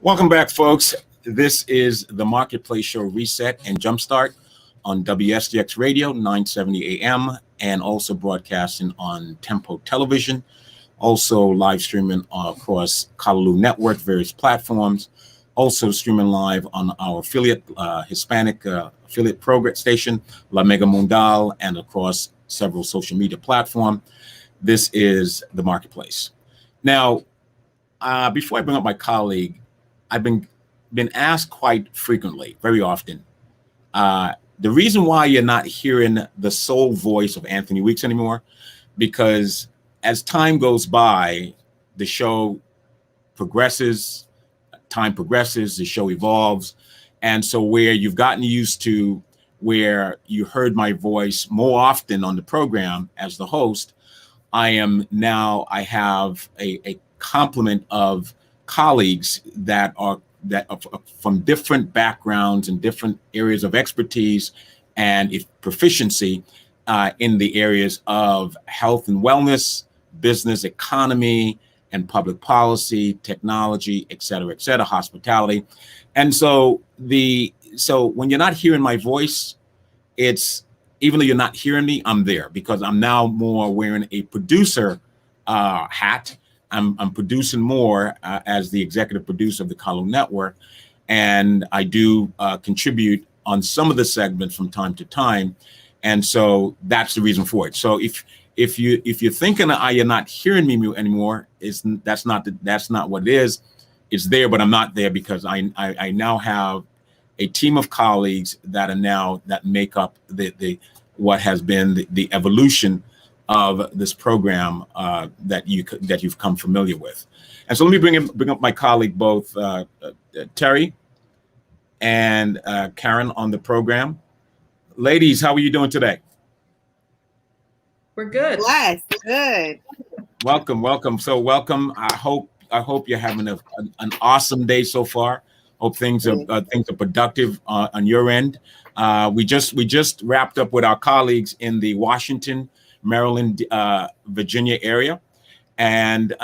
Welcome back, folks. This is the Marketplace Show Reset and Jumpstart on WSDX Radio, 970 AM, and also broadcasting on Tempo Television, also live streaming across Kalaloo Network, various platforms, also streaming live on our affiliate, Hispanic affiliate program station, La Mega Mundial, and across several social media platforms. This is the Marketplace. Now, before I bring up my colleague, I've been asked quite frequently, very often, the reason why you're not hearing the soul voice of Anthony Weeks anymore, because as time goes by, the show progresses, time progresses, the show evolves. And so where you've gotten used to where you heard my voice more often on the program as the host, I have a complement of colleagues that are from different backgrounds and different areas of expertise and proficiency in the areas of health and wellness, business, economy, and public policy, technology, et cetera, hospitality. And so when you're not hearing my voice, it's, even though you're not hearing me, I'm there because I'm now more wearing a producer hat. I'm producing more as the executive producer of the Kalaloo Network, and I do contribute on some of the segments from time to time, and so that's the reason for it. So if you're thinking you're not hearing me anymore, that's not what it is. It's there, but I'm not there because I now have a team of colleagues that make up the what has been the evolution of this program that you've come familiar with. And so let me bring up my colleague, both Terry and Karen on the program. Ladies, how are you doing today? We're good. Blessed. Good. Welcome. So welcome. I hope you're having an awesome day so far. Hope things are productive on your end. We just wrapped up with our colleagues in the Washington, Maryland, Virginia area, and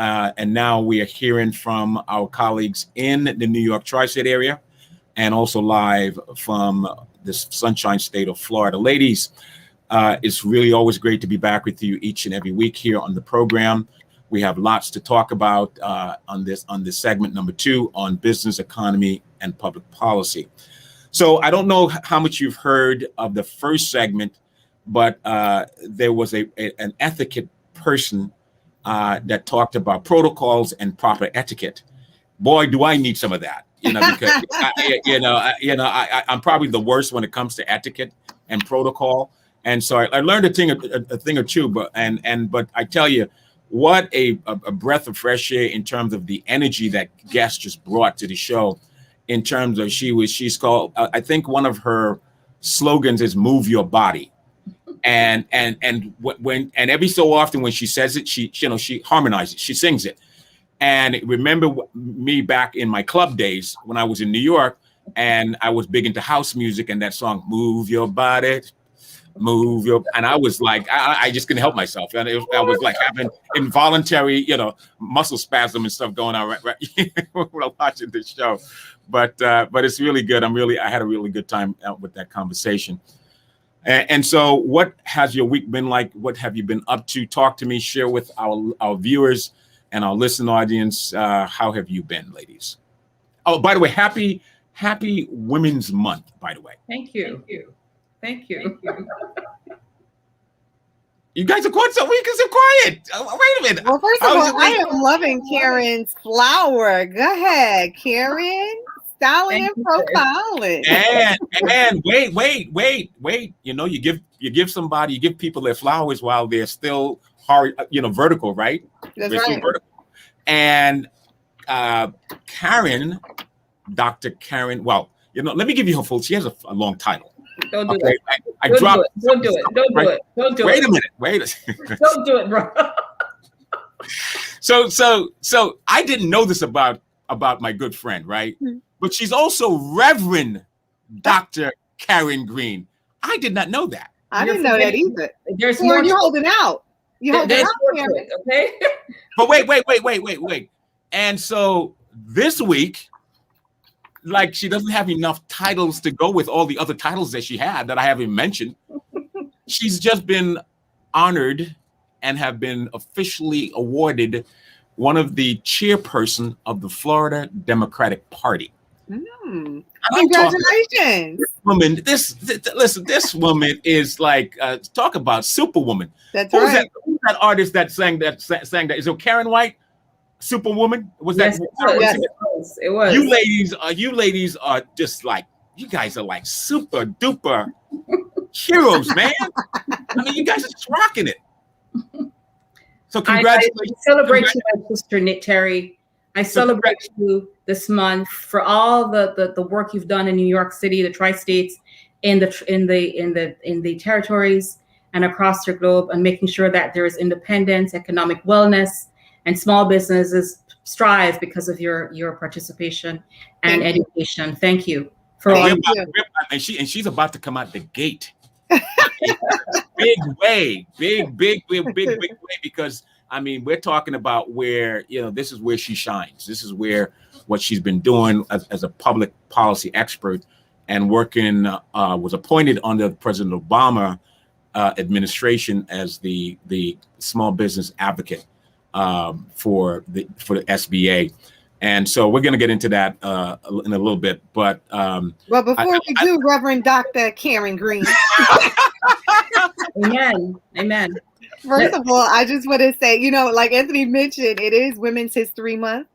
now we are hearing from our colleagues in the New York tri-state area, and also live from the Sunshine State of Florida. Ladies, it's really always great to be back with you each and every week here on the program. We have lots to talk about on this segment number 2 on business, economy, and public policy. So I don't know how much you've heard of the first segment, but there was an etiquette person that talked about protocols and proper etiquette. Boy, do I need some of that, because I'm probably the worst when it comes to etiquette and protocol. And so I learned a thing or two, but I tell you, what a breath of fresh air in terms of the energy that guest just brought to the show. In terms of she's called, I think one of her slogans is "Move Your Body." And every so often when she says it, she harmonizes, she sings it. And remember me back in my club days when I was in New York, and I was big into house music, and that song "Move Your Body, Move Your," and I was like, I just couldn't help myself, and I was like having involuntary, muscle spasm and stuff going on right when I'm watching this show. But it's really good. I had a really good time out with that conversation. And so what has your week been like? What have you been up to? Talk to me, share with our viewers and our listening audience. How have you been, ladies? Oh, by the way, happy Women's Month, by the way. Thank you. You guys are quiet. We can sit quiet. Wait a minute. Well, first of all, I am loving Karen's flower. Go ahead, Karen. Styling and profiling. And wait. You give people their flowers while they're still hard, vertical, right? That's right. Vertical. And Karen, Dr. Karen, well, let me give you her full. She has a long title. Don't do it. Don't do it. Wait a minute. Don't do it, bro. So I didn't know this about my good friend, right? Mm-hmm. But she's also Reverend Dr. Karen Green. I did not know that. I didn't know that either. There's more. You're holding out. There's more to it, okay? But wait. And so this week, like she doesn't have enough titles to go with all the other titles that she had that I haven't mentioned. She's just been honored and have been officially awarded one of the chairperson of the Florida Democratic Party. Congratulations. Woman, listen, this woman is like, talk about superwoman. That's right. Who's that artist that sang that? Is it Karen White? Superwoman? Yes, it was. You ladies are just like, you guys are like super duper heroes, man. I mean, you guys are just rocking it. So congratulations. I celebrate you, my sister Terry. I celebrate you this month for all the work you've done in New York City, the tri-states, in the territories and across the globe, and making sure that there is independence, economic wellness, and small businesses strive because of your participation and education. Thank you for all. And she's about to come out the gate. big way, because I mean, we're talking about where, this is where she shines. This is where what she's been doing as a public policy expert and working, was appointed under President Obama administration as the small business advocate for the SBA. And so we're going to get into that in a little bit. But well, before we do, Reverend Dr. Karen Green. Amen. First of all, I just want to say, like Anthony mentioned, it is Women's History Month.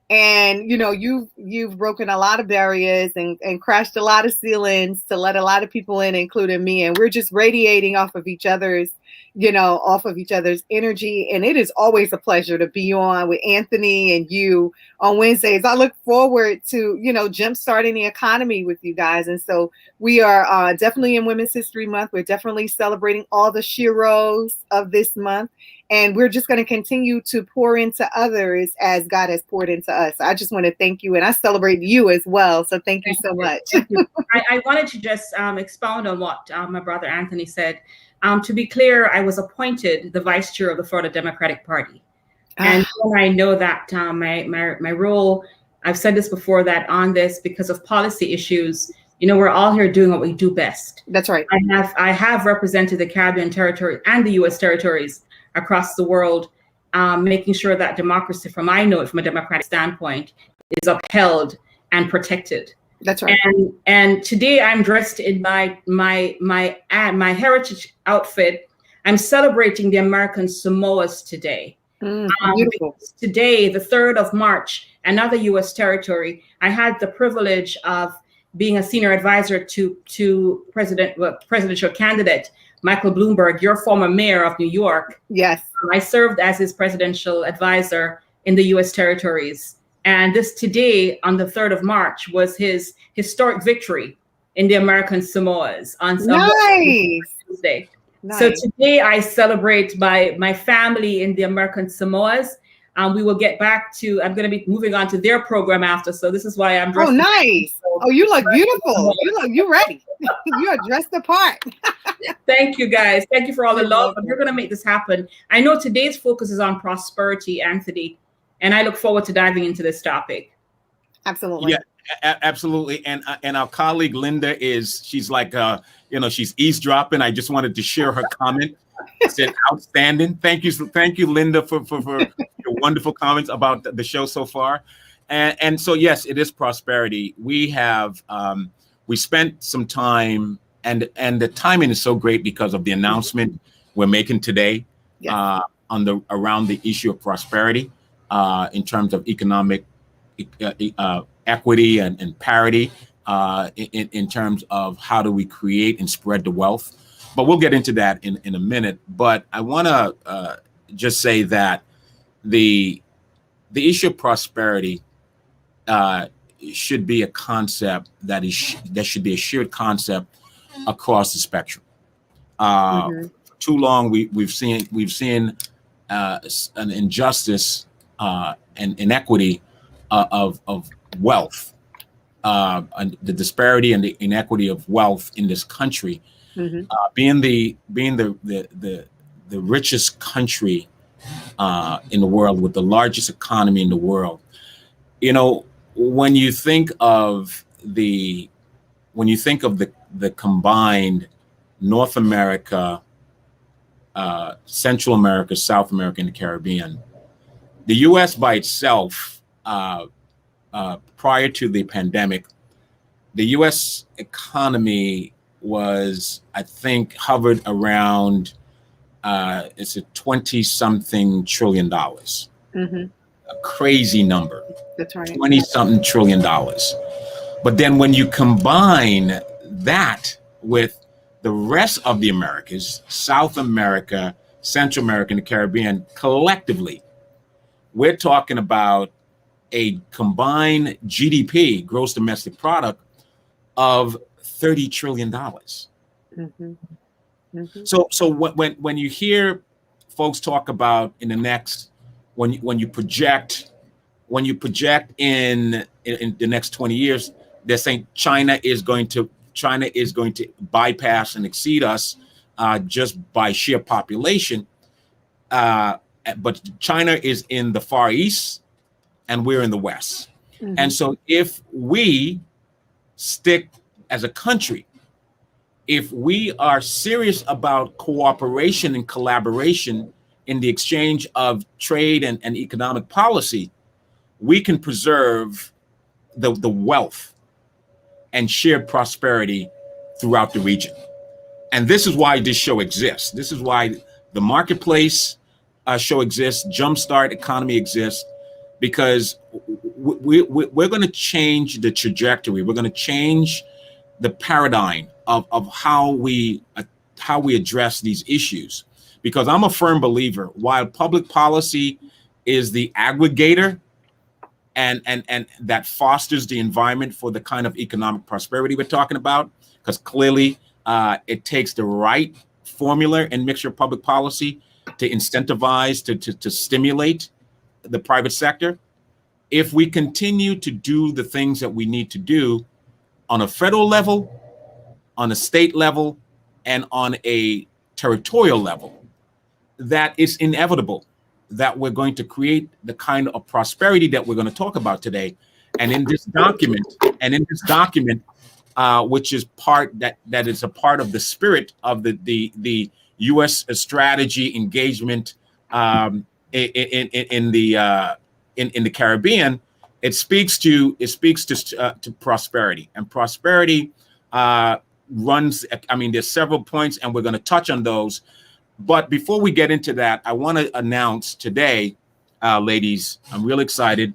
And, you've broken a lot of barriers and crashed a lot of ceilings to let a lot of people in, including me. And we're just radiating off of each other's energy. And it is always a pleasure to be on with Anthony and you on Wednesdays. I look forward to, jumpstarting the economy with you guys. And so we are definitely in Women's History Month. We're definitely celebrating all the sheroes of this month. And we're just going to continue to pour into others as God has poured into us. I just want to thank you. And I celebrate you as well. So thank you so much. I wanted to just expound on what my brother Anthony said. To be clear, I was appointed the vice chair of the Florida Democratic Party. And I know that my role, I've said this before, that on this, because of policy issues, we're all here doing what we do best. That's right. I have represented the Caribbean territory and the U.S. territories across the world, making sure that democracy, from a democratic standpoint, is upheld and protected. That's right. And today I'm dressed in my heritage outfit. I'm celebrating the American Samoas today. Beautiful. Today, the 3rd of March, another U.S. territory. I had the privilege of being a senior advisor to presidential candidate Michael Bloomberg, your former mayor of New York. Yes. I served as his presidential advisor in the U.S. territories. And this today, on the 3rd of March, was his historic victory in the American Samoas on Tuesday. Nice. So today I celebrate my family in the American Samoas. We will get back to, I'm going to be moving on to their program after. So this is why I'm dressed. Oh, nice. Oh, you look beautiful. You're ready. You are dressed apart. Thank you, guys. Thank you for all the love. We're going to make this happen. I know today's focus is on prosperity, Anthony, and I look forward to diving into this topic. Absolutely. Yeah, absolutely. And our colleague Linda she's like, she's eavesdropping. I just wanted to share her comment. It said outstanding. Thank you, Linda, for your wonderful comments about the show so far. And so, yes, it is prosperity. We have we spent some time, and the timing is so great because of the announcement we're making today. Yes. Around the issue of prosperity in terms of economic equity and parity in terms of how do we create and spread the wealth. But we'll get into that in a minute. But I want to just say that the issue of prosperity should be a concept that should be a shared concept across the spectrum. For too long, we've seen an injustice and inequity of wealth, and the disparity and the inequity of wealth in this country. Being the richest country in the world with the largest economy in the world, when you think of when you think of the combined North America, Central America, South America, and the Caribbean, the U.S. by itself, prior to the pandemic, the U.S. economy was, I think, hovered around it's a 20-something trillion dollars. Mm-hmm. A crazy number. That's right. 20-something trillion dollars. But then when you combine that with the rest of the Americas, South America, Central America, and the Caribbean, collectively, we're talking about a combined GDP, gross domestic product, of $30 trillion. Mm-hmm. Mm-hmm. So when you hear folks talk about in the next, when you project in the next 20 years, they're saying China is going to bypass and exceed us just by sheer population. But China is in the Far East and we're in the West. Mm-hmm. And so if we stick as a country, if we are serious about cooperation and collaboration in the exchange of trade and economic policy, we can preserve the wealth and shared prosperity throughout the region. And this is why this show exists. This is why the Marketplace show exists, Jumpstart Economy exists, because we're going to change the trajectory. We're going to change the paradigm of how we address these issues. Because I'm a firm believer, while public policy is the aggregator and that fosters the environment for the kind of economic prosperity we're talking about, because clearly it takes the right formula and mixture of public policy to incentivize, to stimulate the private sector. If we continue to do the things that we need to do on a federal level, on a state level, and on a territorial level, that it's inevitable that we're going to create the kind of prosperity that we're going to talk about today. And in this document, which is that is a part of the spirit of the U.S. strategy engagement in the Caribbean, it speaks to prosperity, and prosperity runs. I mean, there's several points, and we're going to touch on those. But before we get into that, I want to announce today, ladies, I'm really excited.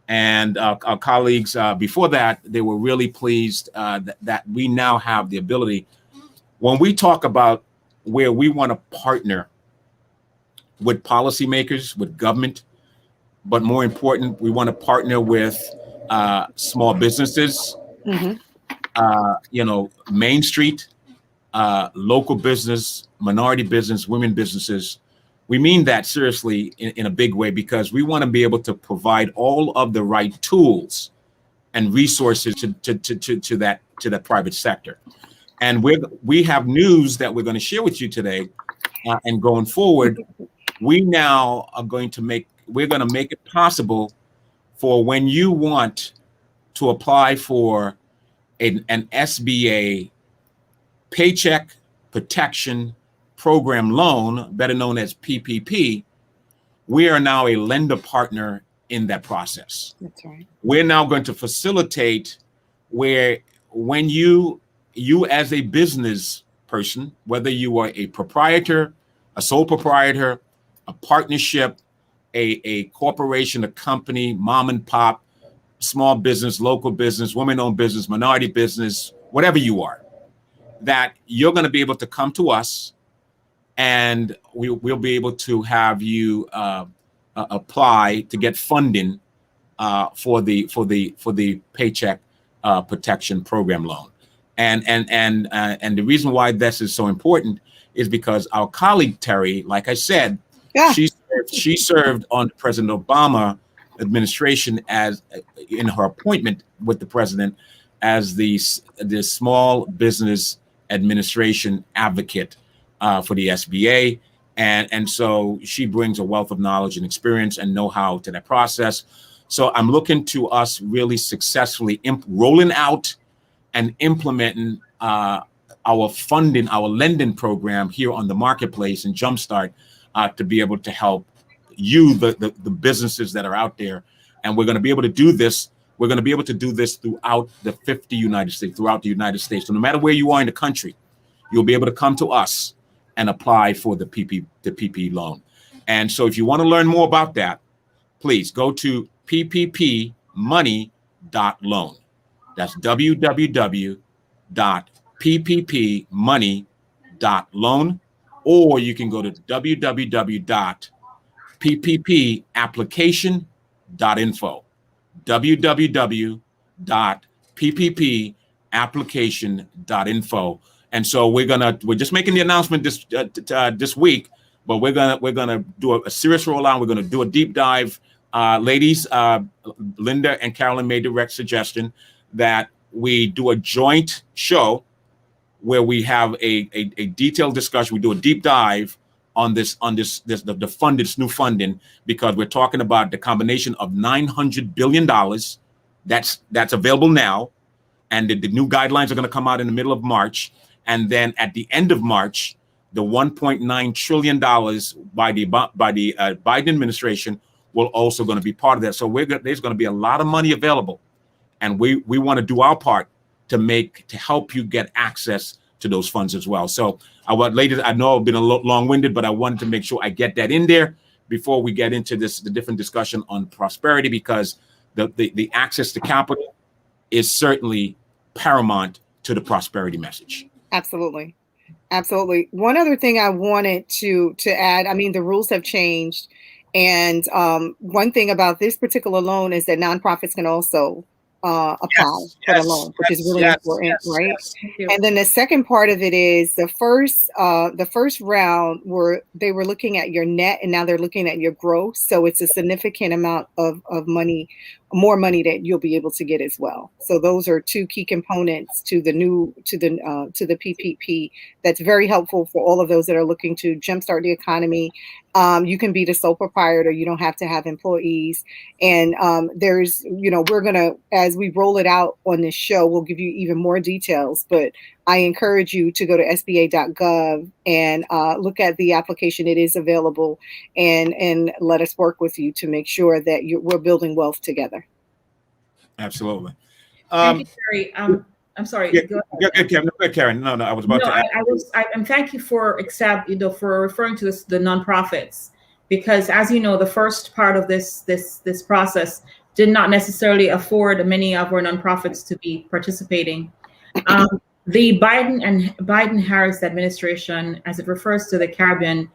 And our colleagues before that, they were really pleased that we now have the ability, when we talk about where we want to partner with policymakers, with government, but more important, we want to partner with small businesses, Mm-hmm. Main Street, local business, minority business, women businesses. We mean that seriously in a big way, because we want to be able to provide all of the right tools and resources to that private sector. And we have news that we're going to share with you today, and going forward, we now are going to make it possible for when you want to apply for an SBA Paycheck Protection Program loan, better known as PPP. We are now a lender partner in that process. That's right. We're now going to facilitate where when you as a business person, whether you are a proprietor, a sole proprietor, a partnership, a corporation, a company, mom and pop, small business, local business, women-owned business, minority business, whatever you are, that you're going to be able to come to us, and we'll be able to have you apply to get funding for the Paycheck Protection Program loan. And the reason why this is so important is because our colleague Terry, like I said, Yeah. she served on President Obama administration as in her appointment with the president as the Small Business Administration advocate for the SBA. And so she brings a wealth of knowledge and experience and know-how to that process. So I'm looking to us really successfully rolling out and implementing our funding, our lending program here on the marketplace and Jumpstart to be able to help you, the businesses that are out there. And we're going to be able to do this. We're going to be able to do this throughout the 50 United States, throughout the United States. So no matter where you are in the country, you'll be able to come to us and apply for the PPP loan. And so if you want to learn more about that, please go to pppmoney.loan. That's www.pppmoney.loan, or you can go to www.pppapplication.info. www.pppapplication.info. And so we're just making the announcement this week, but we're gonna do a serious rollout. We're gonna do a deep dive. Ladies, Linda and Carolyn made direct suggestion that we do a joint show where we have a detailed discussion. We do a deep dive on the new funding, because we're talking about the combination of $900 billion that's available now, and the new guidelines are going to come out in the middle of March, and then at the end of March, the $1.9 trillion by the Biden administration will also going to be part of that. So there's going to be a lot of money available, and we want to do our part to help you get access to those funds as well. So ladies, I know I've been a little long-winded, but I wanted to make sure I get that in there before we get into the different discussion on prosperity, because the access to capital is certainly paramount to the prosperity message. Absolutely. Absolutely. One other thing I wanted to add, I mean, the rules have changed. And one thing about this particular loan is that nonprofits can also apply for the loan, which is really important, right? And then the second part of it is the first round they were looking at your net, and now they're looking at your gross. So it's a significant amount of money, more money that you'll be able to get as well. So those are two key components to the PPP. That's very helpful for all of those that are looking to jumpstart the economy. You can be the sole proprietor. You don't have to have employees. And there's, we're going to, as we roll it out on this show, we'll give you even more details. But I encourage you to go to sba.gov and look at the application. It is available, and let us work with you to make sure that we're building wealth together. Absolutely. Thank you, Terry. I'm sorry. Yeah, go ahead, Karen. No, I was about to add. And thank you for referring to the nonprofits, because as you know, the first part of this process did not necessarily afford many of our nonprofits to be participating. The Biden-Harris administration, as it refers to the Caribbean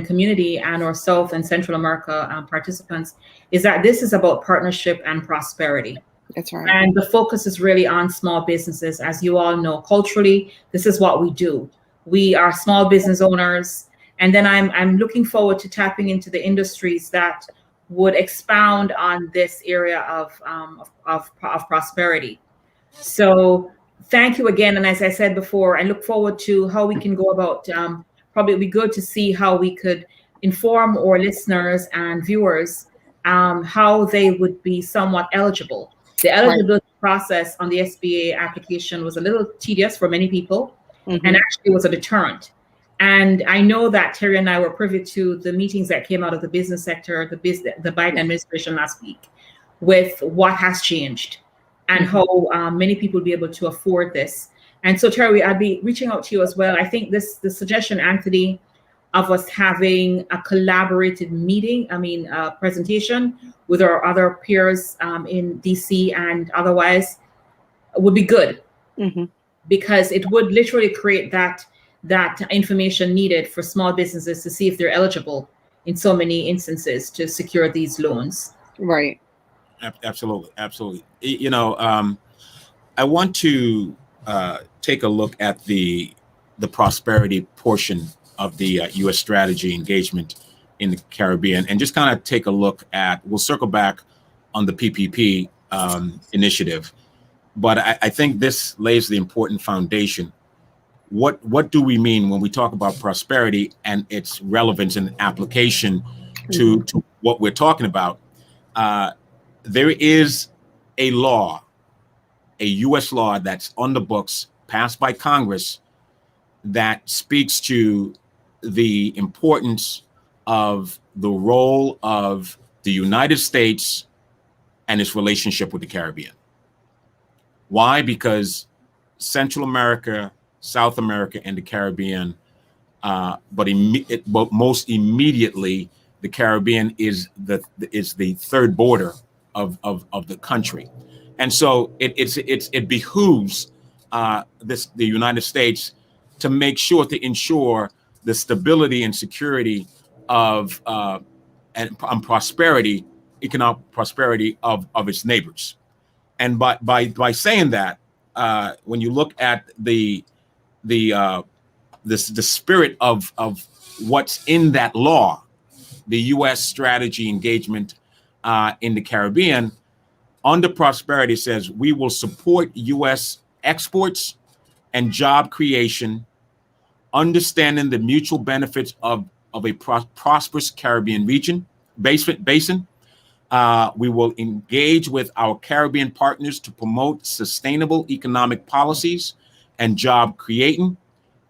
community and or South and Central America participants, is that this is about partnership and prosperity. That's right. And the focus is really on small businesses. As you all know, culturally, this is what we do. We are small business owners. And then I'm looking forward to tapping into the industries that would expound on this area of prosperity. So thank you again. And as I said before, I look forward to how we can go about, probably it'd be good to see how we could inform our listeners and viewers how they would be somewhat eligible. The eligibility process on the SBA application was a little tedious for many people, and actually was a deterrent. And I know that Terry and I were privy to the meetings that came out of the business sector, the Biden administration last week, with what has changed and how many people will be able to afford this. And so, Terry, I'd be reaching out to you as well. I think the suggestion, Anthony, of us having a collaborated presentation with our other peers in DC and otherwise would be good, because it would literally create that information needed for small businesses to see if they're eligible in so many instances to secure these loans. Right. Absolutely. I want to take a look at the prosperity portion of the U.S. strategy engagement in the Caribbean, and just kind of take a look at, we'll circle back on the PPP initiative, but I think this lays the important foundation. What do we mean when we talk about prosperity and its relevance and application to what we're talking about? there is a law, a U.S. law that's on the books, passed by Congress, that speaks to the importance of the role of the United States and its relationship with the Caribbean. Why? Because Central America, South America, and the Caribbean, but most immediately, the Caribbean is the third border of the country, and so it behooves the United States to make sure to ensure the stability and security of and prosperity, economic prosperity of its neighbors. And by saying that, when you look at the spirit of what's in that law, the U.S. strategy engagement in the Caribbean, under prosperity says we will support U.S. exports and job creation, understanding the mutual benefits of a prosperous Caribbean basin. We will engage with our Caribbean partners to promote sustainable economic policies and job creating,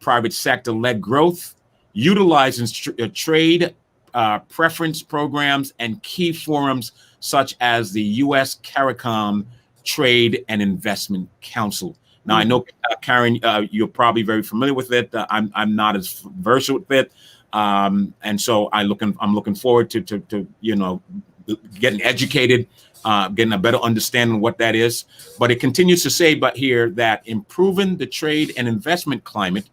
private sector-led growth, utilizing trade preference programs and key forums such as the U.S. CARICOM Trade and Investment Council. Now, I know, Karen, you're probably very familiar with it. I'm not as versed with it, and so I'm looking forward to getting educated, getting a better understanding of what that is. But it continues to say, here that improving the trade and investment climate.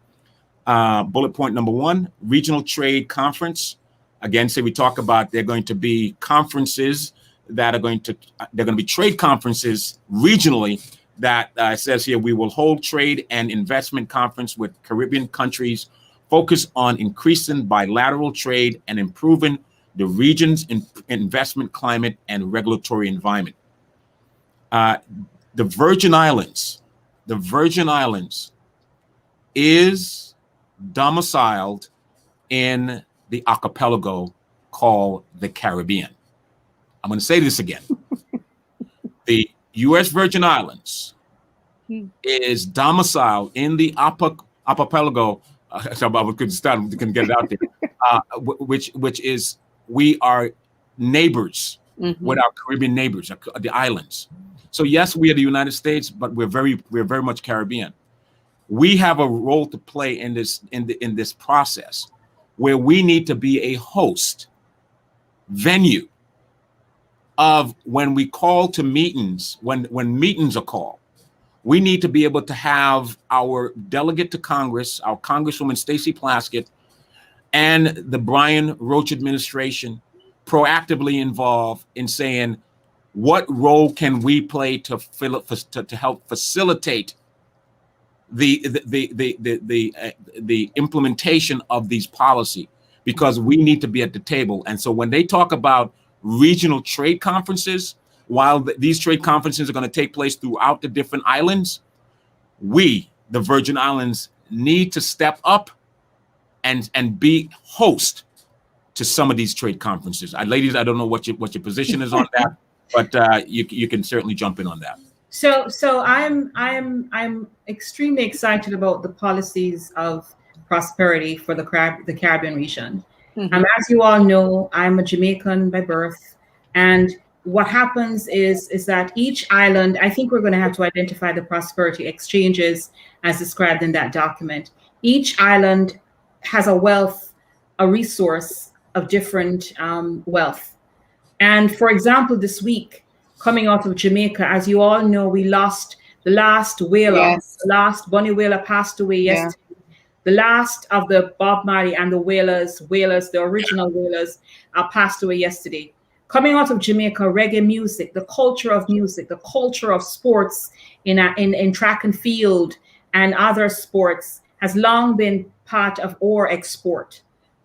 Bullet point number 1, regional trade conference. Again, we talk about they're going to be conferences that are going to be trade conferences regionally. That says here we will hold trade and investment conference with Caribbean countries, focus on increasing bilateral trade and improving the region's investment climate and regulatory environment. The Virgin Islands is domiciled in the archipelago called the Caribbean. I'm going to say this again. The U.S. Virgin Islands is domiciled in the archipelago. I couldn't get it out there. Which is, we are neighbors with our Caribbean neighbors, the islands. So yes, we are the United States, but we're very much Caribbean. We have a role to play in this process, where we need to be a host venue of when we call to meetings, when meetings are called. We need to be able to have our delegate to Congress, our Congresswoman Stacey Plaskett, and the Brian Roach administration proactively involved in saying, what role can we play to help facilitate the implementation of these policy, because we need to be at the table. And so when they talk about regional trade conferences, while these trade conferences are going to take place throughout the different islands, we, the Virgin Islands, need to step up and be host to some of these trade conferences. Ladies, I don't know what your position is on that, but you can certainly jump in on that. So I'm extremely excited about the policies of prosperity for the Caribbean region. As you all know, I'm a Jamaican by birth, and what happens is that each island, I think we're going to have to identify the prosperity exchanges as described in that document. Each island has a resource of different wealth. And for example, this week, coming out of Jamaica, as you all know, we lost the last whaler. Yes. The last Bunny Whaler passed away yesterday. Yeah. The last of the Bob Marley and the Whalers, the original Whalers, passed away yesterday. Coming out of Jamaica, reggae music, the culture of music, the culture of sports in track and field and other sports has long been part of our export,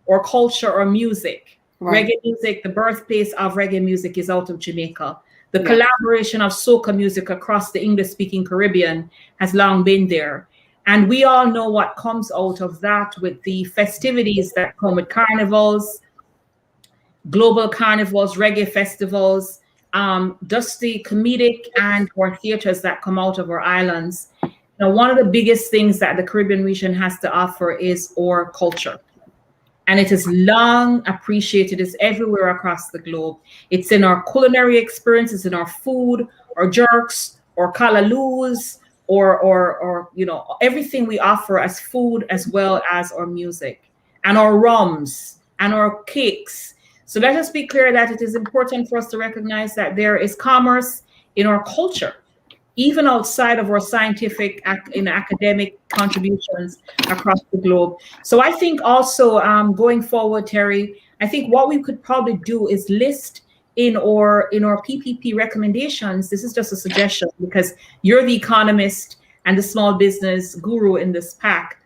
or culture or music. Right. Reggae music, the birthplace of reggae music is out of Jamaica. The collaboration of soca music across the English-speaking Caribbean has long been there. And we all know what comes out of that with the festivities that come with carnivals, global carnivals, reggae festivals, just the comedic and or theaters that come out of our islands. Now, one of the biggest things that the Caribbean region has to offer is our culture. And it is long appreciated. It's everywhere across the globe. It's in our culinary experience. It's in our food, our jerks, or callaloo's, or everything we offer as food, as well as our music and our rums and our cakes. So let us be clear that it is important for us to recognize that there is commerce in our culture, even outside of our scientific and academic contributions across the globe. So I think also going forward, Terry, I think what we could probably do is list in our PPP recommendations. This is just a suggestion because you're the economist and the small business guru in this pack.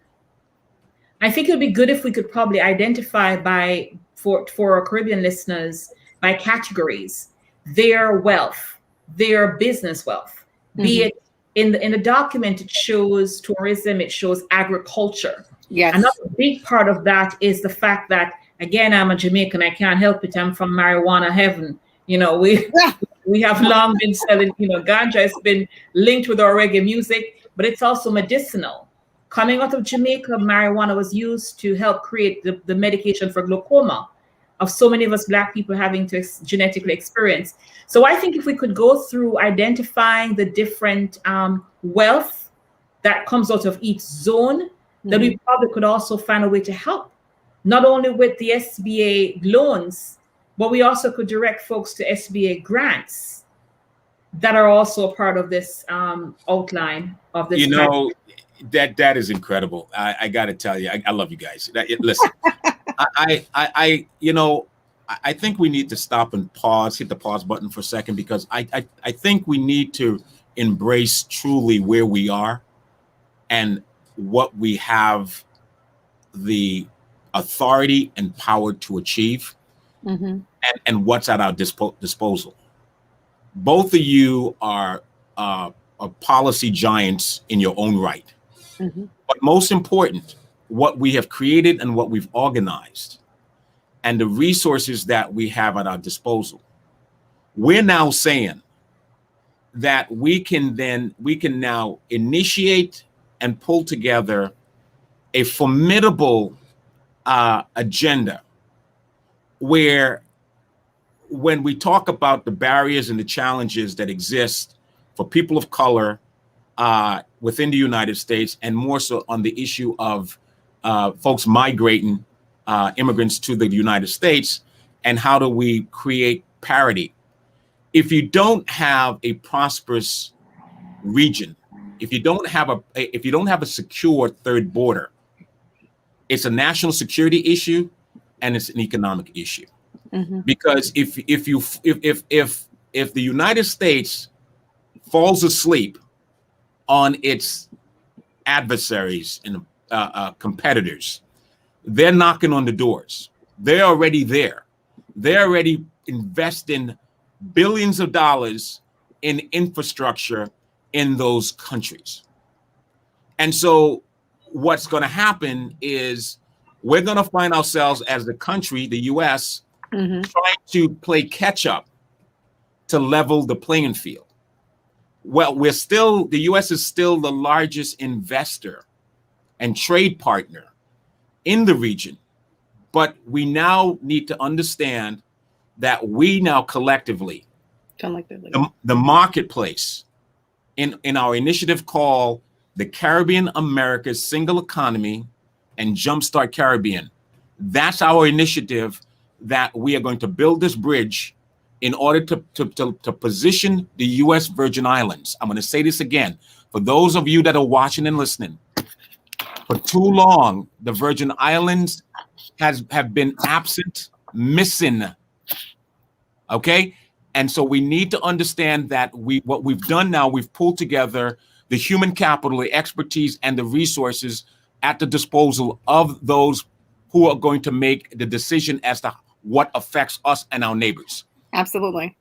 I think it would be good if we could probably identify for our Caribbean listeners by categories, their wealth, their business wealth. Be it in the document, it shows tourism, it shows agriculture. Yes. Another big part of that is the fact that, again, I'm a Jamaican, I can't help it. I'm from marijuana heaven. We have long been selling, ganja has been linked with our reggae music, but it's also medicinal. Coming out of Jamaica, marijuana was used to help create the medication for glaucoma of so many of us Black people having to genetically experience. So I think if we could go through identifying the different wealth that comes out of each zone, then we probably could also find a way to help, not only with the SBA loans, but we also could direct folks to SBA grants that are also a part of this outline of this. That is incredible. I got to tell you, I love you guys. Listen, I think we need to stop and hit the pause button for a second, because I think we need to embrace truly where we are and what we have the authority and power to achieve, and what's at our disposal. Both of you are policy giants in your own right. But most important, what we have created and what we've organized and the resources that we have at our disposal. We're now saying that we can now initiate and pull together a formidable agenda where, when we talk about the barriers and the challenges that exist for people of color within the United States, and more so on the issue of folks migrating, immigrants to the United States, and how do we create parity? If you don't have a prosperous region, if you don't have a secure third border, it's a national security issue and it's an economic issue. Because if the United States falls asleep on its adversaries and competitors, they're knocking on the doors. They're already there. They're already investing billions of dollars in infrastructure in those countries. And so what's going to happen is we're going to find ourselves as the country, the US, trying to play catch up to level the playing field. Well, the US is still the largest investor and trade partner in the region. But we now need to understand that we now collectively, the marketplace, in our initiative called the Caribbean America's Single Economy and Jumpstart Caribbean, that's our initiative, that we are going to build this bridge in order to position the U.S. Virgin Islands. I'm going to say this again. For those of you that are watching and listening, for too long, the Virgin Islands have been absent, missing. Okay? And so we need to understand that what we've done now, we've pulled together the human capital, the expertise, and the resources at the disposal of those who are going to make the decision as to what affects us and our neighbors. Absolutely.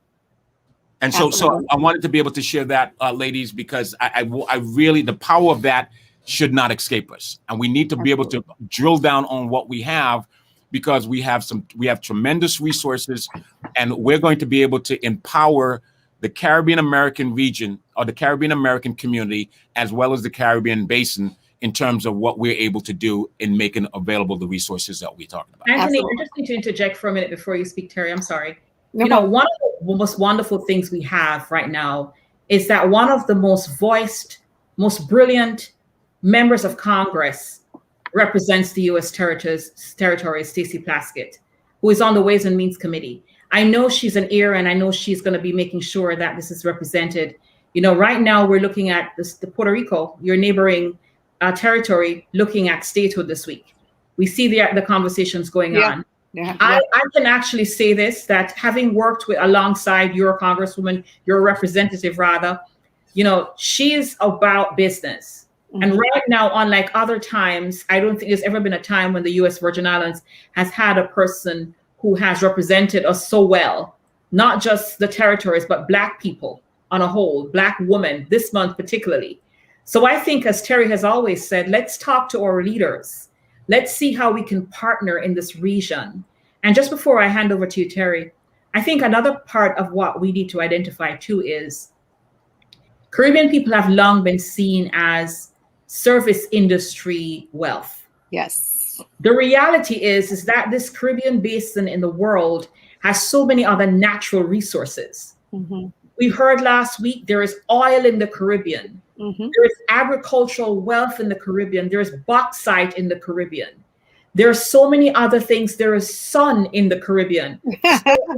And so I wanted to be able to share that, ladies, because I really, the power of that should not escape us. And we need to be able to drill down on what we have, because we have tremendous resources, and we're going to be able to empower the Caribbean American region or the Caribbean American community, as well as the Caribbean basin, in terms of what we're able to do in making available the resources that we're talking about. Anthony, I just need to interject for a minute before you speak, Terry. I'm sorry. No. You know, one of the most wonderful things we have right now is that one of the most voiced, most brilliant members of Congress represents the U.S. territory, Stacey Plaskett, who is on the Ways and Means Committee. I know she's an ear, and I know she's going to be making sure that this is represented. You know, right now we're looking at the Puerto Rico, your neighboring territory, looking at statehood this week. We see the conversations going on. Yeah. I can actually say this, that having worked alongside your congresswoman, your representative rather, you know, she is about business. Mm-hmm. And right now, unlike other times, I don't think there's ever been a time when the U.S. Virgin Islands has had a person who has represented us so well, not just the territories, but Black people on a whole, Black women, this month particularly. So I think, as Terry has always said, let's talk to our leaders. Let's see how we can partner in this region. And just before I hand over to you, Terry, I think another part of what we need to identify too is Caribbean people have long been seen as service industry wealth. Yes. The reality is that this Caribbean basin in the world has so many other natural resources. Mm-hmm. We heard last week there is oil in the Caribbean. Mm-hmm. There is agricultural wealth in the Caribbean. There is bauxite in the Caribbean. There are so many other things. There is sun in the Caribbean.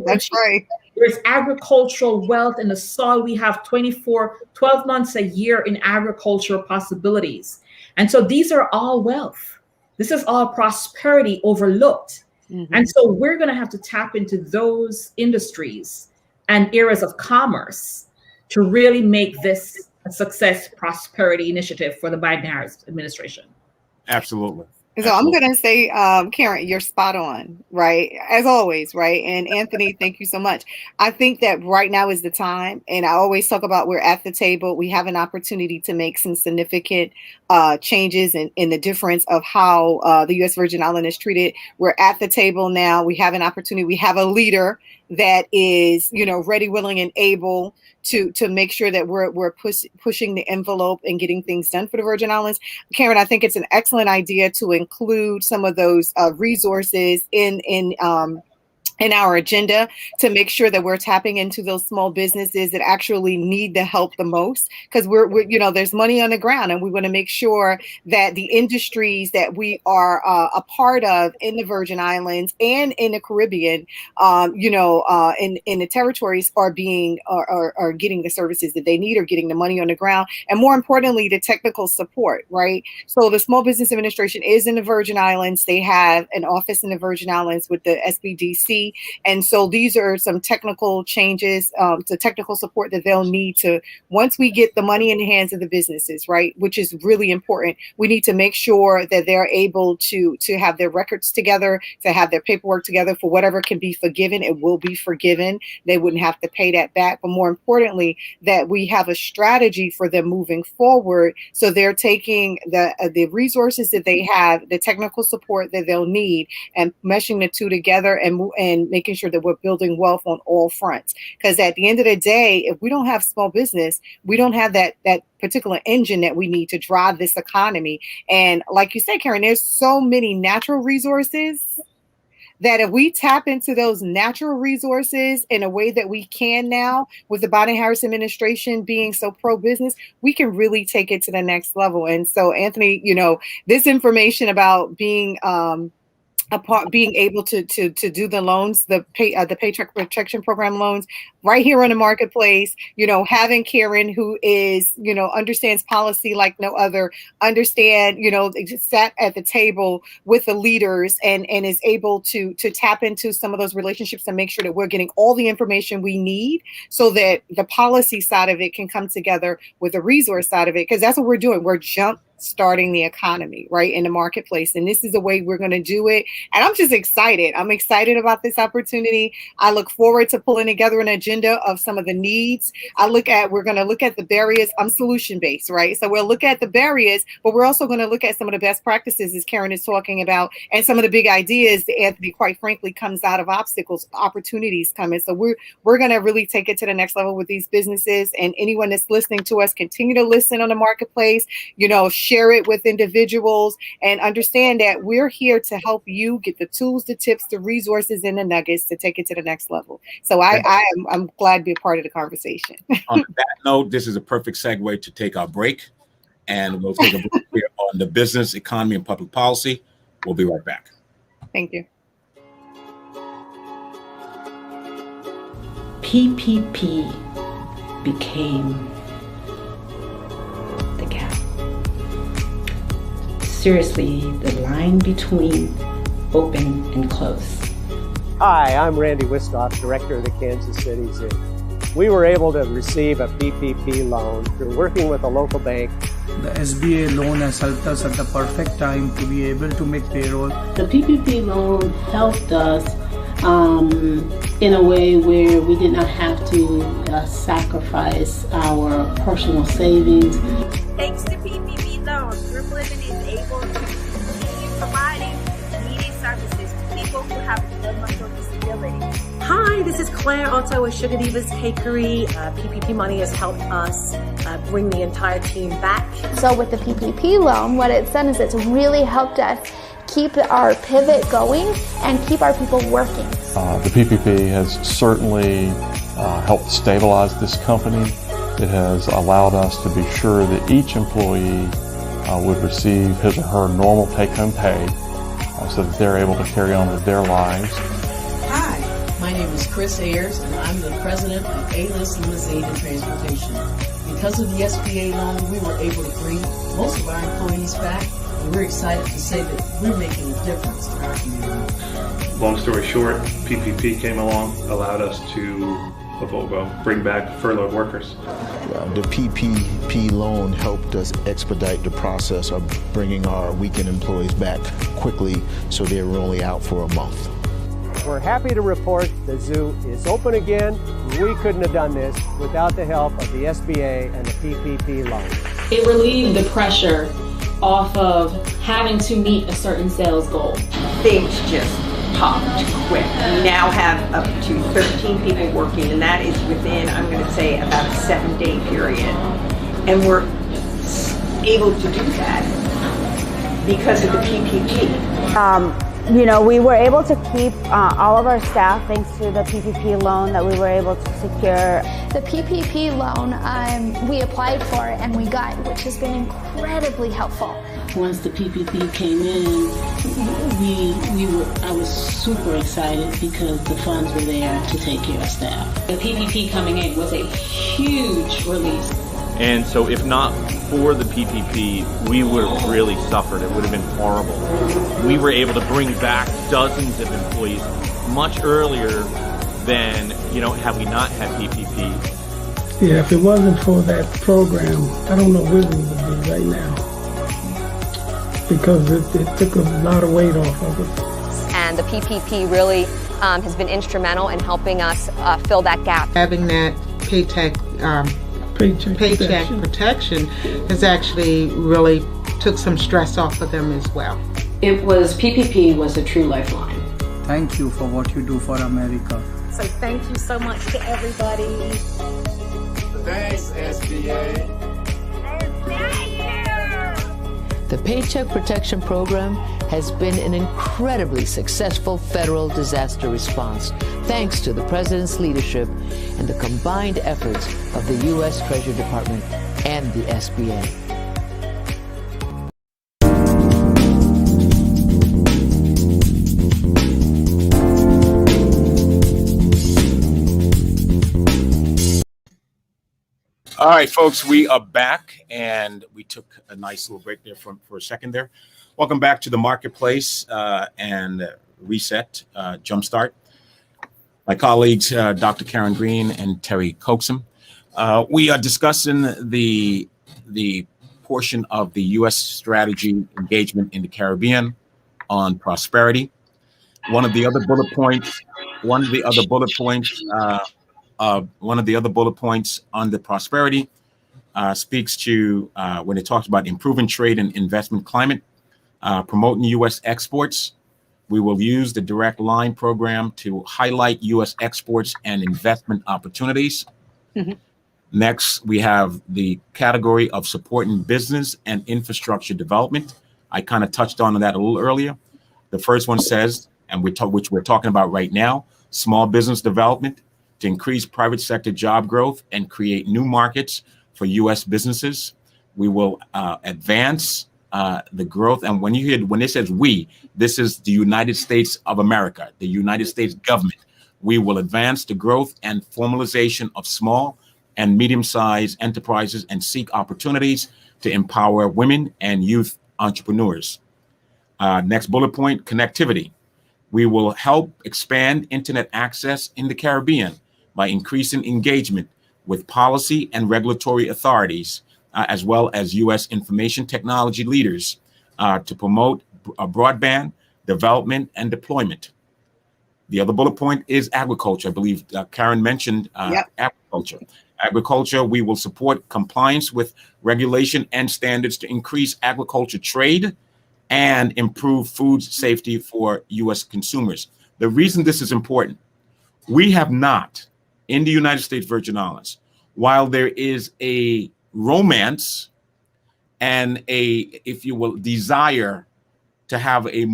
That's right. There's agricultural wealth in the soil. We have 12 months a year in agricultural possibilities. And so these are all wealth. This is all prosperity overlooked. Mm-hmm. And so we're going to have to tap into those industries and areas of commerce to really make this a success prosperity initiative for the Biden-Harris administration. Absolutely. So I'm going to say, Karen, you're spot on, right? As always, right? And Anthony, thank you so much. I think that right now is the time. And I always talk about we're at the table. We have an opportunity to make some significant changes in the difference of how the U.S. Virgin Island is treated. We're at the table now. We have an opportunity. We have a leader that is, you know, ready, willing, and able to make sure that we're pushing the envelope and getting things done for the Virgin Islands. Karen, I think it's an excellent idea to include some of those resources in our agenda to make sure that we're tapping into those small businesses that actually need the help the most, because we're you know, there's money on the ground, and we want to make sure that the industries that we are a part of in the Virgin Islands and in the Caribbean, in the territories are getting the services that they need, or getting the money on the ground, and more importantly, the technical support, right? So the Small Business Administration is in the Virgin Islands. They have an office in the Virgin Islands with the SBDC. And so these are some technical changes, to technical support that they'll need to, once we get the money in the hands of the businesses, right, which is really important. We need to make sure that they're able to have their records together, to have their paperwork together for whatever can be forgiven. It will be forgiven. They wouldn't have to pay that back. But more importantly, that we have a strategy for them moving forward. So they're taking the resources that they have, the technical support that they'll need, and meshing the two together and making sure that we're building wealth on all fronts. Because at the end of the day, if we don't have small business, we don't have that particular engine that we need to drive this economy. And like you said, Karen, there's so many natural resources that if we tap into those natural resources in a way that we can now, with the Biden-Harris administration being so pro-business, we can really take it to the next level. And so, Anthony, you know, this information about being being able to do the loans, the Paycheck Protection Program loans right here on the marketplace, you know, having Karen, who is, you know, understands policy like no other, sat at the table with the leaders and is able to tap into some of those relationships and make sure that we're getting all the information we need so that the policy side of it can come together with the resource side of it. Because that's what we're doing. We're starting the economy, right, in the marketplace. And this is the way we're going to do it. And I'm just excited. I'm excited about this opportunity. I look forward to pulling together an agenda of some of the needs. We're going to look at the barriers. I'm solution-based, right? So we'll look at the barriers, but we're also going to look at some of the best practices, as Karen is talking about, and some of the big ideas that, Anthony, quite frankly, comes out of obstacles, opportunities coming. So we're going to really take it to the next level with these businesses. And anyone that's listening to us, continue to listen on the marketplace, share it with individuals, and understand that we're here to help you get the tools, the tips, the resources, and the nuggets to take it to the next level. So I'm glad to be a part of the conversation. On that note, this is a perfect segue to take our break, and we'll take a break here on the business, economy, and public policy. We'll be right back. Thank you. PPP became the gap. Seriously, the line between open and close. Hi, I'm Randy Wistoff, Director of the Kansas City Zoo. We were able to receive a PPP loan through working with a local bank. The SBA loan has helped us at the perfect time to be able to make payroll. The PPP loan helped us in a way where we did not have to sacrifice our personal savings. Thanks to PPP loans, Group Living is able to continue providing needed services to people who have a mental disability. Hi, this is Claire Otto with Sugar Divas Cakery. PPP money has helped us bring the entire team back. So with the PPP loan, what it's done is it's really helped us keep our pivot going and keep our people working. The PPP has certainly helped stabilize this company. It has allowed us to be sure that each employee would receive his or her normal take-home pay so that they're able to carry on with their lives. Hi, my name is Chris Ayers, and I'm the president of A-List Limousine and Transportation. Because of the SBA loan, we were able to bring most of our employees back. We're excited to say that we're making a difference in our community. Long story short, PPP came along, allowed us to bring back furloughed workers. The PPP loan helped us expedite the process of bringing our weekend employees back quickly, so they were only out for a month. We're happy to report the zoo is open again. We couldn't have done this without the help of the SBA and the PPP loan. It relieved the pressure off of having to meet a certain sales goal. Things just popped quick. We now have up to 13 people working, and that is within, I'm going to say, about a 7-day period. And we're able to do that because of the PPP. We were able to keep all of our staff thanks to the PPP loan that we were able to secure. The PPP loan, we applied for it and we got, which has been incredibly helpful. Once the PPP came in, I was super excited because the funds were there to take care of staff. The PPP coming in was a huge release. And so if not for the PPP, we would have really suffered. It would have been horrible. We were able to bring back dozens of employees much earlier than, had we not had PPP. Yeah, if it wasn't for that program, I don't know where we would be right now. Because it took a lot of weight off of us. And the PPP really has been instrumental in helping us fill that gap. Having that Paycheck protection has actually really took some stress off of them as well. PPP was a true lifeline. Thank you for what you do for America. So thank you so much to everybody. Thanks, SBA. The Paycheck Protection Program has been an incredibly successful federal disaster response, thanks to the President's leadership and the combined efforts of the U.S. Treasury Department and the SBA. All right, folks, we are back, and we took a nice little break there for a second there. Welcome back to the Marketplace and Reset, Jumpstart. My colleagues, Dr. Karen Green and Terry Coxum. We are discussing the portion of the U.S. strategy engagement in the Caribbean on prosperity. One of the other bullet points on the prosperity speaks to when it talks about improving trade and investment climate, promoting U.S. exports. We will use the Direct Line program to highlight U.S. exports and investment opportunities. Mm-hmm. Next, we have the category of supporting business and infrastructure development. I kind of touched on that a little earlier. The first one says, and which we're talking about right now, small business development to increase private sector job growth and create new markets for U.S. businesses. We will advance the growth. And when it says we, this is the United States of America, the United States government. We will advance the growth and formalization of small and medium-sized enterprises and seek opportunities to empower women and youth entrepreneurs. Next bullet point, connectivity. We will help expand internet access in the Caribbean by increasing engagement with policy and regulatory authorities, as well as U.S. information technology leaders to promote broadband development and deployment. The other bullet point is agriculture. I believe Karen mentioned agriculture. Agriculture, we will support compliance with regulation and standards to increase agriculture trade and improve food safety for U.S. consumers. The reason this is important, we have not, in the United States Virgin Islands, while there is a romance and a, if you will, desire to have a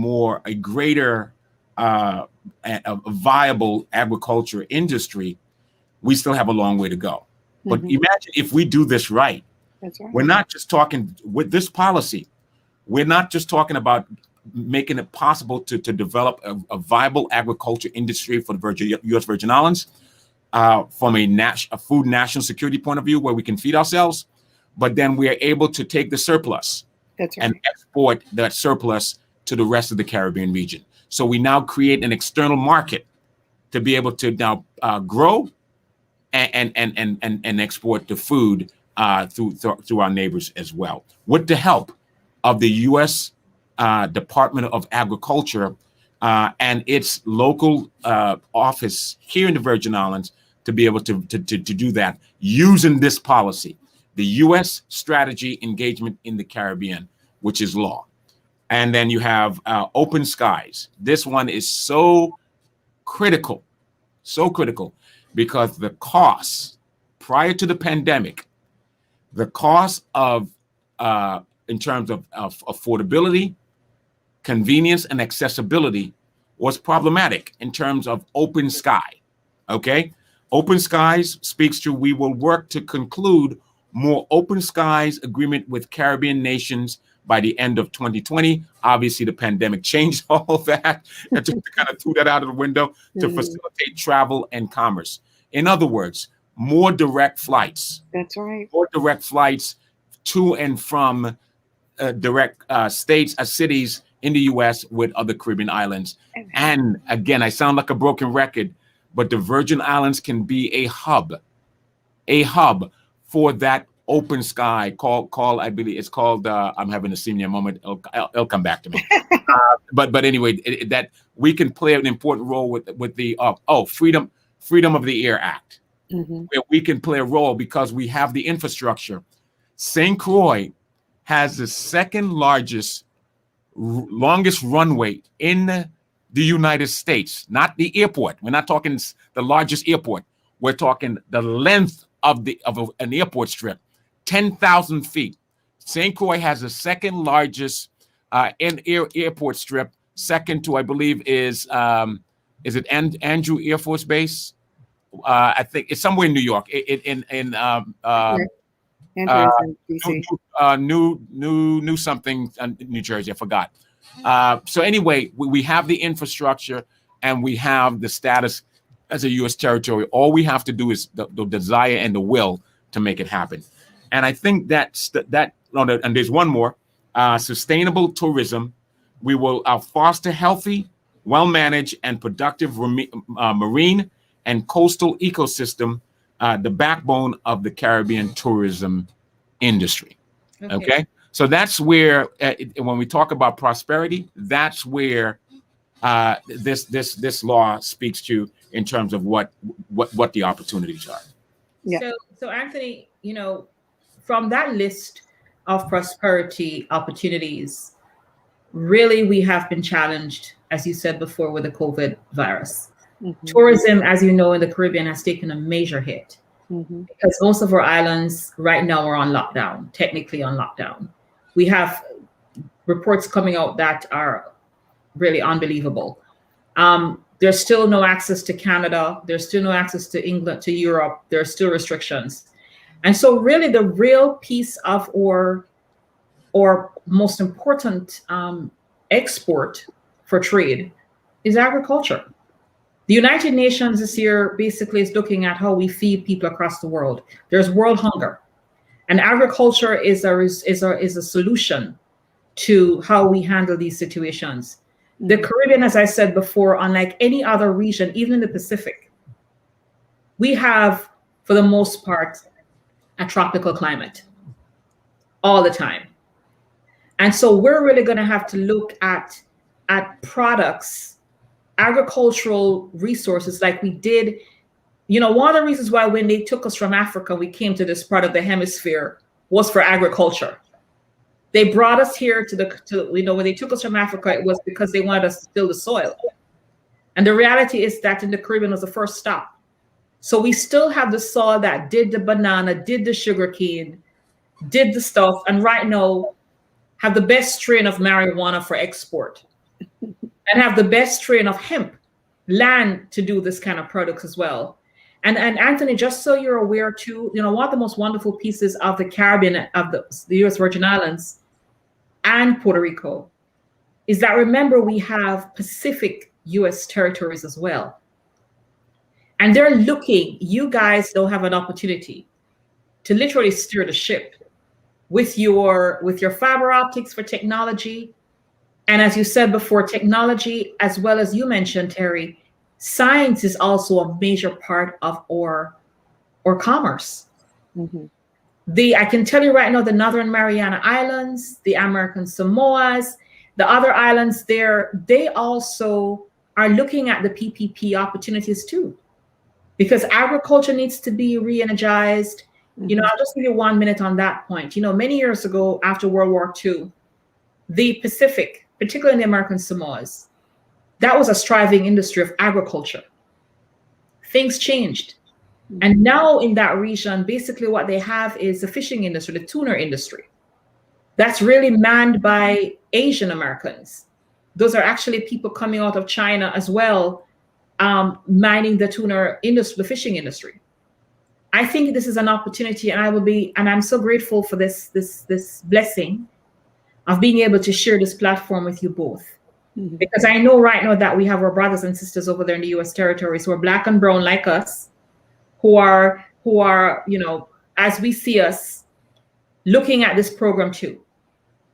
greater a viable agriculture industry, we still have a long way to go. But imagine if we do this right. That's right. We're not just talking with this policy. We're not just talking about making it possible to develop a viable agriculture industry for the U.S. Virgin Islands from a food national security point of view where we can feed ourselves, but then we are able to take the surplus and export that surplus to the rest of the Caribbean region. So we now create an external market to be able to now grow and export the food through our neighbors as well, with the help of the U.S. Department of Agriculture and its local office here in the Virgin Islands to be able to do that using this policy, the U.S. strategy engagement in the Caribbean, which is law. And then you have open skies. This one is so critical because the costs prior to the pandemic, the cost of in terms of affordability, convenience, and accessibility was problematic in terms of open sky. Okay, open skies speaks to we will work to conclude more open skies agreement with Caribbean nations by the end of 2020. Obviously, the pandemic changed all of that and to kind of threw that out of the window to facilitate travel and commerce. In other words, more direct flights. That's right. More direct flights to and from direct cities in the U.S. with other Caribbean islands. And again, I sound like a broken record, but the Virgin Islands can be a hub for that open sky call. I believe it's called. I'm having a senior moment. It'll come back to me. But anyway, that we can play an important role with the Freedom of the Air Act, where we can play a role because we have the infrastructure. St. Croix has the second longest runway in the United States, not the airport. We're not talking the largest airport. We're talking the length of an airport strip, 10,000 feet. St. Croix has the second largest airport strip. Second to, I believe, is it Andrew Air Force Base? I think it's somewhere in New York. New something, New Jersey. I forgot. So anyway, we have the infrastructure and we have the status as a U.S. territory. All we have to do is the desire and the will to make it happen. And I think and there's one more, sustainable tourism. We will foster healthy, well-managed, and productive marine and coastal ecosystem, the backbone of the Caribbean tourism industry. Okay. So that's where, when we talk about prosperity, that's where this law speaks to in terms of what the opportunities are. Yeah. So Anthony, from that list of prosperity opportunities, really we have been challenged, as you said before, with the COVID virus. Tourism, as you know, in the Caribbean has taken a major hit because most of our islands right now are on lockdown, technically on lockdown. We have reports coming out that are really unbelievable. There's still no access to Canada. There's still no access to England, to Europe. There are still restrictions. And so really the real piece of our most important export for trade is agriculture. The United Nations this year basically is looking at how we feed people across the world. There's world hunger, and agriculture is a solution to how we handle these situations. The Caribbean, as I said before, unlike any other region, even in the Pacific, we have, for the most part, a tropical climate all the time. And so we're really going to have to look at products, agricultural resources like we did. One of the reasons why when they took us from Africa, we came to this part of the hemisphere was for agriculture. They brought us here when they took us from Africa, it was because they wanted us to till the soil. And the reality is that in the Caribbean was the first stop. So we still have the soil that did the banana, did the sugarcane, did the stuff, and right now have the best strain of marijuana for export and have the best strain of hemp land to do this kind of products as well. And Anthony, just so you're aware too, one of the most wonderful pieces of the Caribbean, of the U.S. Virgin Islands and Puerto Rico, is that, remember, we have Pacific U.S. territories as well. And they're looking, you guys don't have an opportunity to literally steer the ship with your fiber optics for technology. And as you said before, technology, as well as you mentioned, Terry, science is also a major part of our commerce. I can tell you right now, the Northern Mariana Islands, the American Samoas, the other islands there, they also are looking at the PPP opportunities too, because agriculture needs to be re-energized. I'll just give you 1 minute on that point. Many years ago, after World War II, the Pacific, particularly in the American Samoas, that was a striving industry of agriculture. Things changed. And now in that region, basically what they have is the fishing industry, the tuna industry. That's really manned by Asian Americans. Those are actually people coming out of China as well, mining the tuna industry, the fishing industry. I think this is an opportunity, and I'm so grateful for this blessing of being able to share this platform with you both. Because I know right now that we have our brothers and sisters over there in the U.S. territories who are Black and brown like us, who are, as we see us, looking at this program too.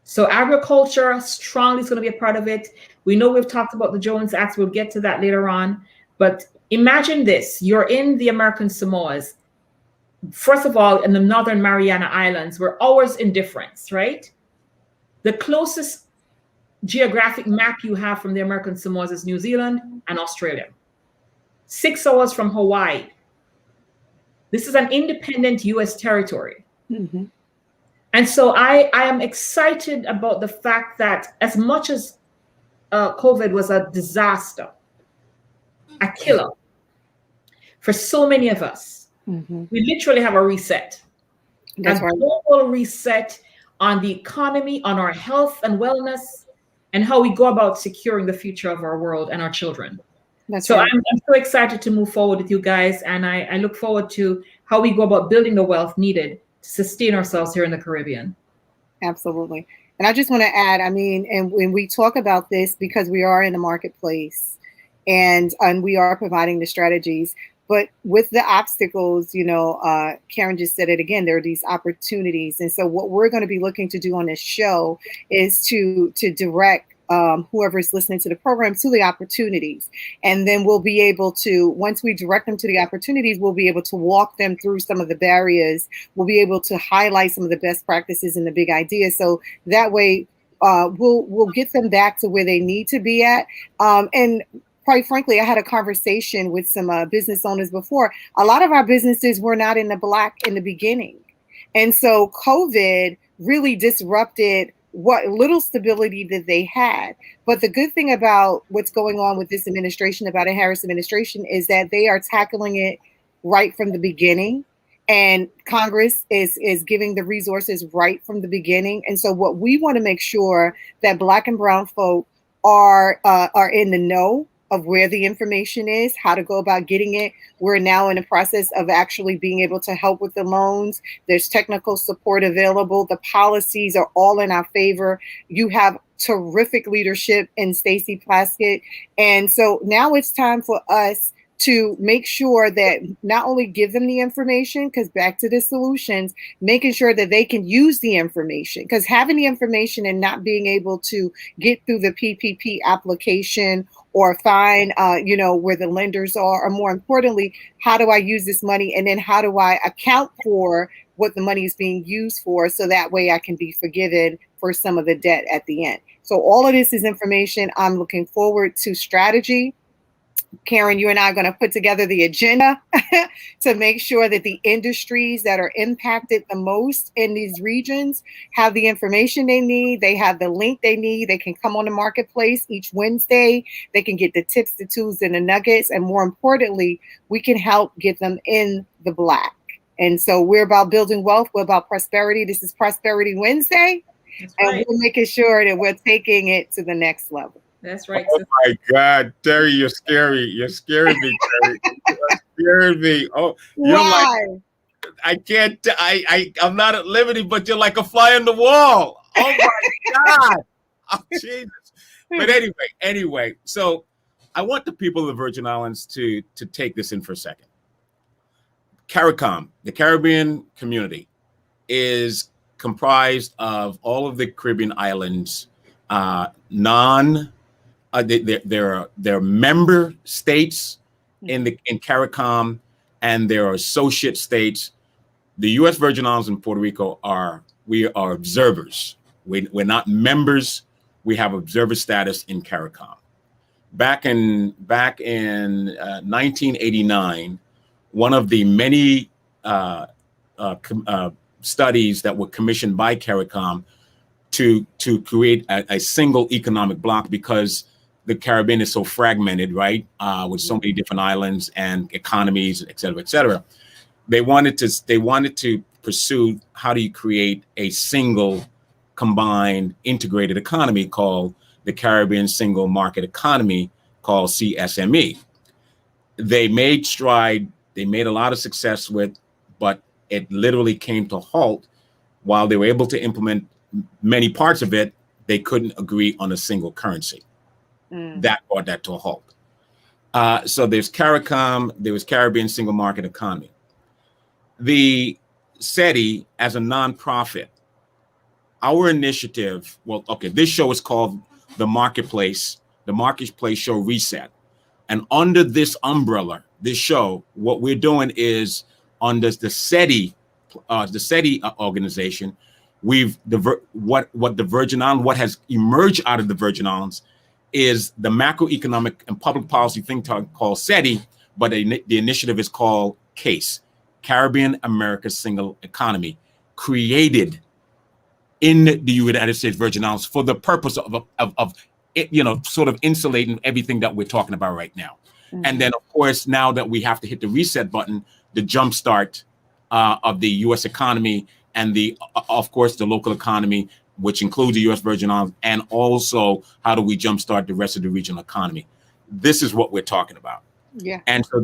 So agriculture strongly is going to be a part of it. We know we've talked about the Jones Act. We'll get to that later on. But imagine this. You're in the American Samoas. First of all, in the Northern Mariana Islands, where hours in difference, right? The closest geographic map you have from the American Samoas is New Zealand and Australia. 6 hours from Hawaii. This is an independent U.S. territory. And so I am excited about the fact that as much as COVID was a disaster, a killer for so many of us, we literally have a reset. That's a right. global reset on the economy, on our health and wellness, and how we go about securing the future of our world and our children. That's so right. I'm so excited to move forward with you guys, and I look forward to how we go about building the wealth needed to sustain ourselves here in the Caribbean. Absolutely. And I just want to add, and when we talk about this, because we are in the marketplace and we are providing the strategies, but with the obstacles, Karen just said it again, there are these opportunities. And so what we're going to be looking to do on this show is to direct whoever is listening to the program to the opportunities. And then we'll be able to, once we direct them to the opportunities, we'll be able to walk them through some of the barriers. We'll be able to highlight some of the best practices and the big ideas. So that way, we'll get them back to where they need to be at. And quite frankly, I had a conversation with some business owners before. A lot of our businesses were not in the black in the beginning. And so COVID really disrupted what little stability that they had. But the good thing about what's going on with this administration, about the Harris administration, is that they are tackling it right from the beginning. And Congress is giving the resources right from the beginning. And so what we want to make sure that Black and brown folk are in the know of where the information is, how to go about getting it. We're now in the process of actually being able to help with the loans. There's technical support available. The policies are all in our favor. You have terrific leadership in Stacey Plaskett. And so now it's time for us to make sure that not only give them the information, because back to the solutions, making sure that they can use the information, because having the information and not being able to get through the PPP application or find, where the lenders are, or more importantly, how do I use this money? And then how do I account for what the money is being used for, so that way I can be forgiven for some of the debt at the end. So all of this is information. I'm looking forward to strategy. Karen, you and I are going to put together the agenda to make sure that the industries that are impacted the most in these regions have the information they need. They have the link they need. They can come on the marketplace each Wednesday. They can get the tips, the tools, and the nuggets. And more importantly, we can help get them in the black. And so we're about building wealth. We're about prosperity. This is Prosperity Wednesday. That's right. And we're making sure that we're taking it to the next level. That's right. Oh my God, Terry, you're scary. You're scaring me, Terry. You're scaring me. Oh, you're why? Like, I can't. I'm not at liberty, but you're like a fly on the wall. Oh my God. Oh, Jesus. But anyway. So I want the people of the Virgin Islands to take this in for a second. CARICOM, the Caribbean community, is comprised of all of the Caribbean islands, there are member states in CARICOM, and there are associate states. The U.S. Virgin Islands and Puerto Rico are observers. We're not members. We have observer status in CARICOM. Back in 1989, one of the many studies that were commissioned by CARICOM to create a single economic bloc, because the Caribbean is so fragmented, right? With so many different islands and economies, et cetera, et cetera. They wanted to pursue, how do you create a single, combined, integrated economy called the Caribbean Single Market Economy, called CSME. They made stride. They made a lot of success with, but it literally came to a halt. While they were able to implement many parts of it, they couldn't agree on a single currency. That brought that to a halt. So there's CARICOM, there was Caribbean Single Market Economy. The SETI, as a nonprofit, our initiative, this show is called the Marketplace Show Reset. And under this umbrella, this show, what we're doing is, under the SETI organization, what has emerged out of the Virgin Islands is the macroeconomic and public policy think tank called SETI, but the initiative is called CASE, Caribbean America Single Economy, created in the United States Virgin Islands for the purpose of sort of insulating everything that we're talking about right now. And then, of course, now that we have to hit the reset button, the jumpstart of the U.S. economy, and of course, the local economy, which includes the U.S. Virgin Islands, and also how do we jumpstart the rest of the regional economy. This is what we're talking about. Yeah. And so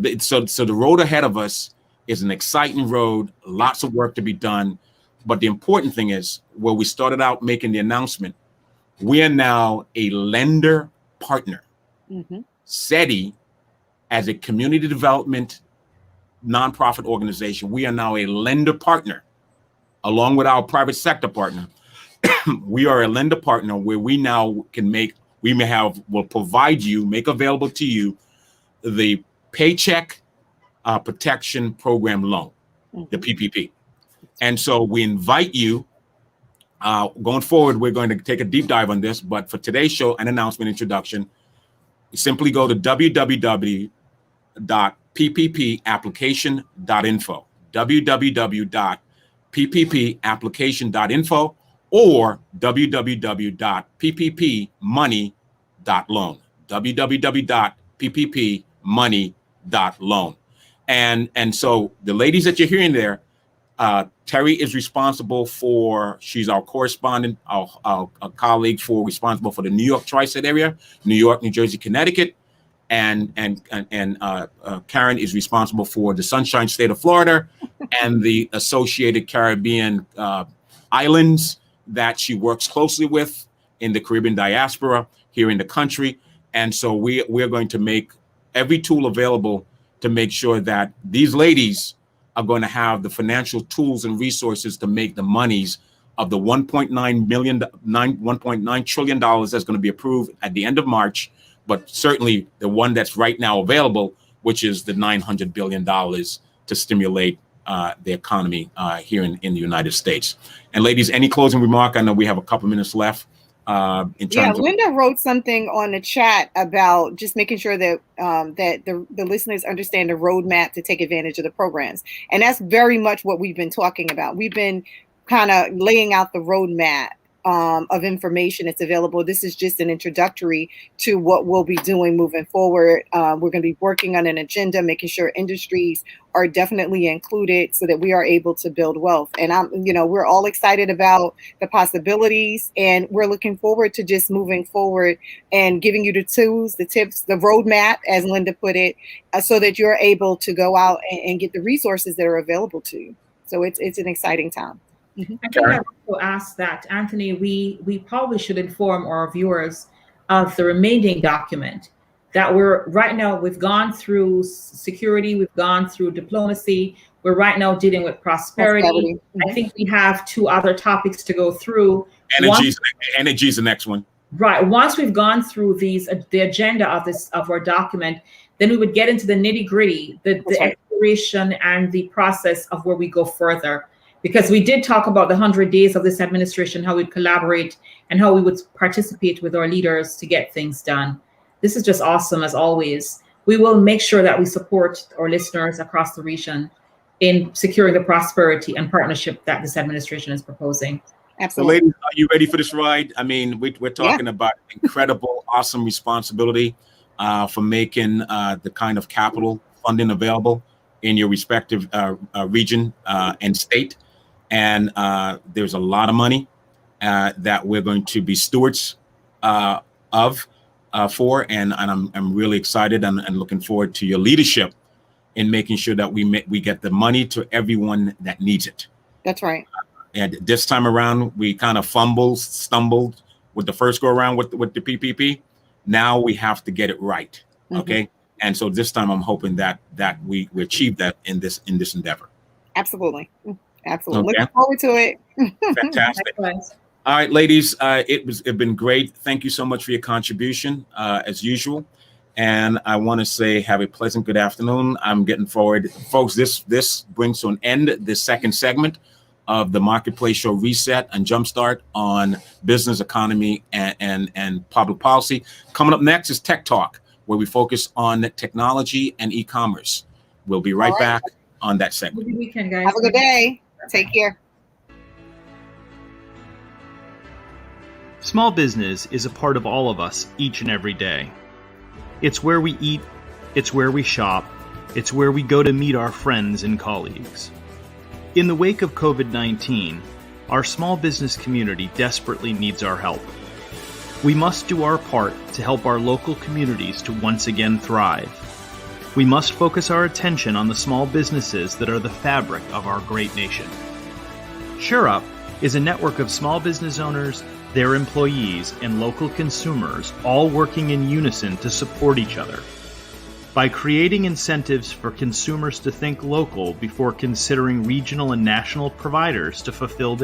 the road ahead of us is an exciting road, lots of work to be done. But the important thing is, where we started out making the announcement, we are now a lender partner. SETI, as a community development nonprofit organization, we are now a lender partner, along with our private sector partner. We are a lender partner where we now can make will provide you, make available to you the Paycheck Protection Program loan, the PPP. And so we invite you, going forward, we're going to take a deep dive on this, but for today's show, an announcement introduction, simply go to www.ppapplication.info, www.ppapplication.info, or www.ppmoney.loan, www.ppmoney.loan. And so the ladies that you're hearing there, Terry is responsible for, she's our correspondent, our colleague responsible for the New York tri-state area, New York, New Jersey, Connecticut. And Karen is responsible for the Sunshine State of Florida and the associated Caribbean islands that she works closely with in the Caribbean diaspora here in the country. And so we're going to make every tool available to make sure that these ladies are going to have the financial tools and resources to make the monies of the $1.9 trillion that's going to be approved at the end of March, but certainly the one that's right now available, which is the $900 billion to stimulate the economy here in the United States. And ladies, any closing remark? I know we have a couple minutes left. Linda wrote something on the chat about just making sure that that the listeners understand the roadmap to take advantage of the programs. And that's very much what we've been talking about. We've been kind of laying out the roadmap of information that's available. This is just an introductory to what we'll be doing moving forward. We're going to be working on an agenda, making sure industries are definitely included so that we are able to build wealth. And we're all excited about the possibilities, and we're looking forward to just moving forward and giving you the tools, the tips, the roadmap, as Linda put it, so that you're able to go out and get the resources that are available to you. So it's an exciting time. I think I also asked that, Anthony, we probably should inform our viewers of the remaining document that we've gone through security, we've gone through diplomacy, we're right now dealing with prosperity. I think we have two other topics to go through. Energy is the next one. Right. Once we've gone through the agenda of our document, then we would get into the nitty-gritty, the exploration and the process of where we go further. Because we did talk about the 100 days of this administration, how we'd collaborate and how we would participate with our leaders to get things done. This is just awesome, as always. We will make sure that we support our listeners across the region in securing the prosperity and partnership that this administration is proposing. Absolutely. So ladies, are you ready for this ride? I mean, we're talking about incredible, awesome responsibility for making the kind of capital funding available in your respective region and state. And there's a lot of money that we're going to be stewards for, and I'm really excited and looking forward to your leadership in making sure that we get the money to everyone that needs it. That's right. And this time around, we kind of stumbled with the first go around with the PPP. Now we have to get it right. Okay. And so this time I'm hoping that we achieve that in this endeavor. Absolutely. Okay. Looking forward to it. Fantastic. All right, ladies, it's been great. Thank you so much for your contribution, as usual. And I want to say have a pleasant good afternoon. I'm getting forward. Folks, this brings to an end this second segment of the Marketplace Show Reset and Jumpstart on business, economy, and public policy. Coming up next is Tech Talk, where we focus on technology and e-commerce. We'll be right back on that segment. Good weekend, guys. Have a good day. Take care. Small business is a part of all of us each and every day. It's where we eat, it's where we shop, it's where we go to meet our friends and colleagues. In the wake of COVID-19, our small business community desperately needs our help. We must do our part to help our local communities to once again thrive. We must focus our attention on the small businesses that are the fabric of our great nation. SureUp is a network of small business owners, their employees, and local consumers all working in unison to support each other. By creating incentives for consumers to think local before considering regional and national providers to fulfill their